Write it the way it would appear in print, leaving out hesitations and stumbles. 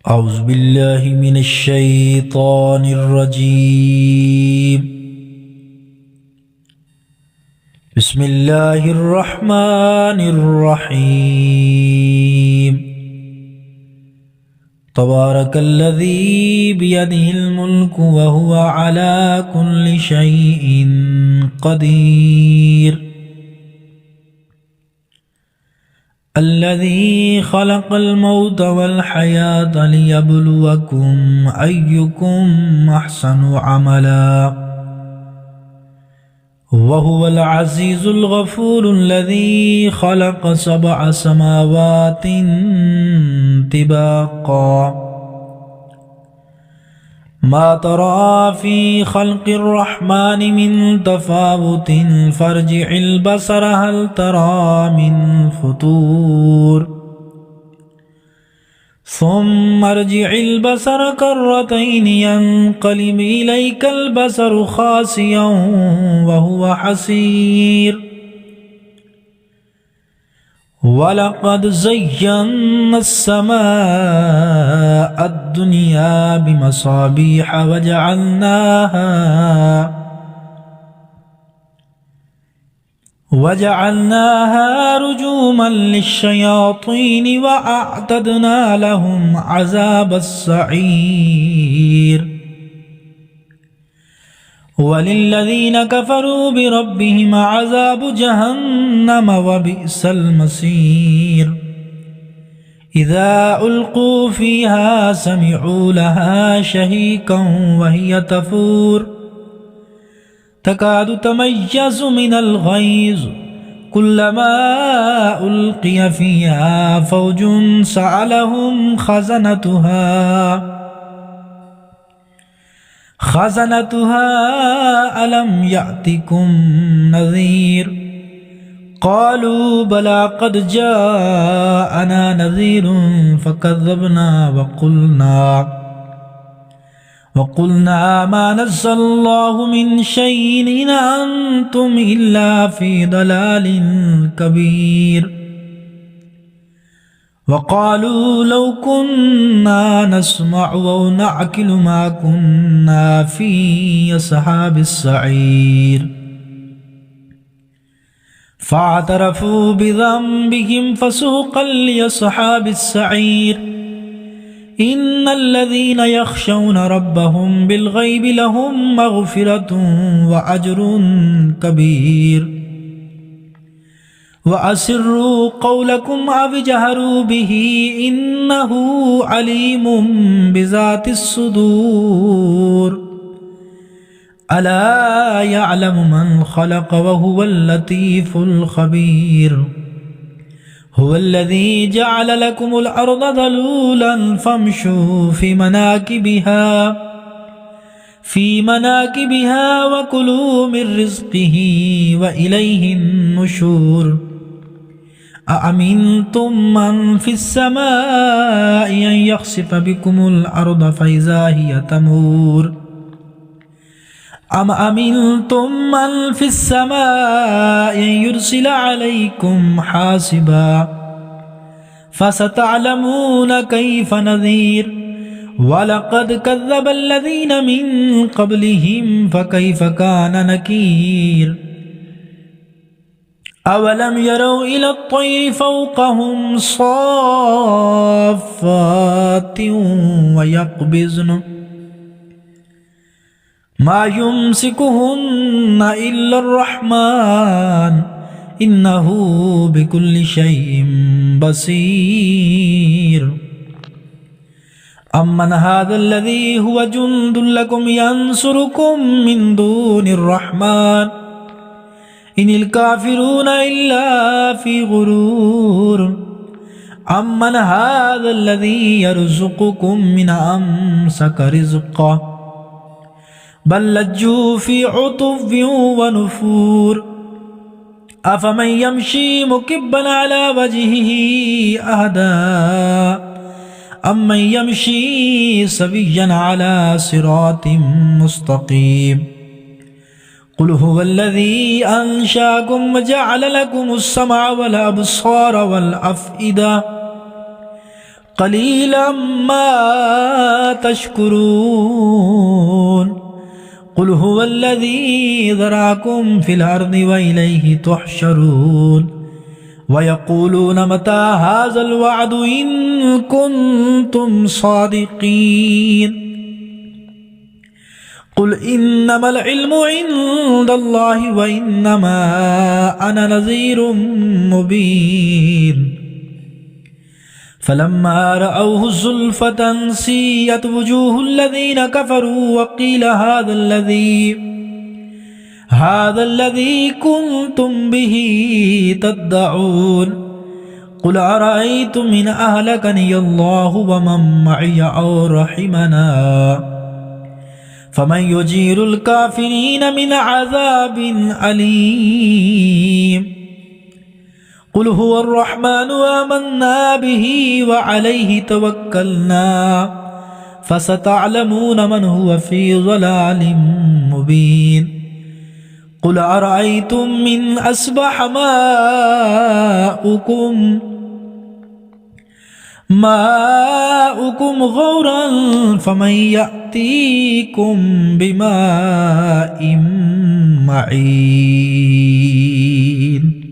أعوذ بالله من الشيطان الرجيم. بسم الله الرحمن الرحيم. تبارك الذي بيده الملك وهو على كل شيء قدير. الذي خلق الموت والحياة ليبلوكم أيكم أحسن عملا وهو العزيز الغفور. الذي خلق 7 سماوات طباقا ما ترى في خلق الرحمن من تفاوت فارجع البصر هل ترى من فطور ثم ارجع البصر كرتين ينقلب إليك البصر خاسئا وهو حسير. ولقد زينا السماء الدنيا بمصابيح وجعلناها رجوما للشياطين وأعتدنا لهم عذاب السعير. وللذين كفروا بربهم عذاب جهنم وبئس المصير. إذا ألقوا فيها سمعوا لها شهيقا وهي تفور تكاد تميز من الغيظ كلما ألقي فيها فوج سألهم خزنتها ألم يأتكم نذير قالوا بلى قد جاءنا نذير فكذبنا وقلنا ما نزل الله من شيء إن أنتم إلا في ضلال كبير. وقالوا لو كنا نسمع أو نعقل ما كنا في أصحاب السعير. فاعترفوا بذنبهم فسوقا لأصحاب السعير. إن الذين يخشون ربهم بالغيب لهم مغفرة وأجر كبير. وأسروا قولكم أو اجهروا به إنه عليم بذات الصدور. ألا يعلم من خلق وهو اللطيف الخبير. هو الذي جعل لكم الأرض ذلولا فامشوا في مناكبها وكلوا من رزقه وإليه النشور. أأمنتم من في السماء أن يخسف بكم الأرض فإذا هي تمور أم أمنتم من في السماء أن يرسل عليكم حاصبا فستعلمون كيف نذير. ولقد كذب الذين من قبلهم فكيف كان نكير. أولم يروا إلى الطير فوقهم صافات ويقبضن ما يمسكهن إلا الرحمن إنه بكل شيء بصير. أمن هذا الذي هو جند لكم ينصركم من دون الرحمن إن الكافرون إلا في غرور. أمن هذا الذي يرزقكم من أمسك رزقه بل لجوا في عتو ونفور. أفمن يمشي مكبا على وجهه أهدى أمن يمشي سويا على صراط مستقيم. قل هو الذي أنشاكم وجعل لكم السمع والأبصار والأفئدة قليلا ما تشكرون قل هو الذي ذرأكم في الأرض وإليه تحشرون ويقولون متى هذا الوعد إن كنتم صادقين قل إنما العلم عند الله وإنما أنا نذير مبين فلما رأوه زلفة سيئت وجوه الذين كفروا وقيل هذا الذي كنتم به تدعون قل أرأيتم إن أهلكني الله ومن معي أو رحمنا فمن يجير الكافرين من عذاب أليم قل هو الرحمن آمنا به وعليه توكلنا فستعلمون من هو في ضلال مبين قل أرأيتم إن أصبح ماؤكم غورا فمن يأتيكم بماء معين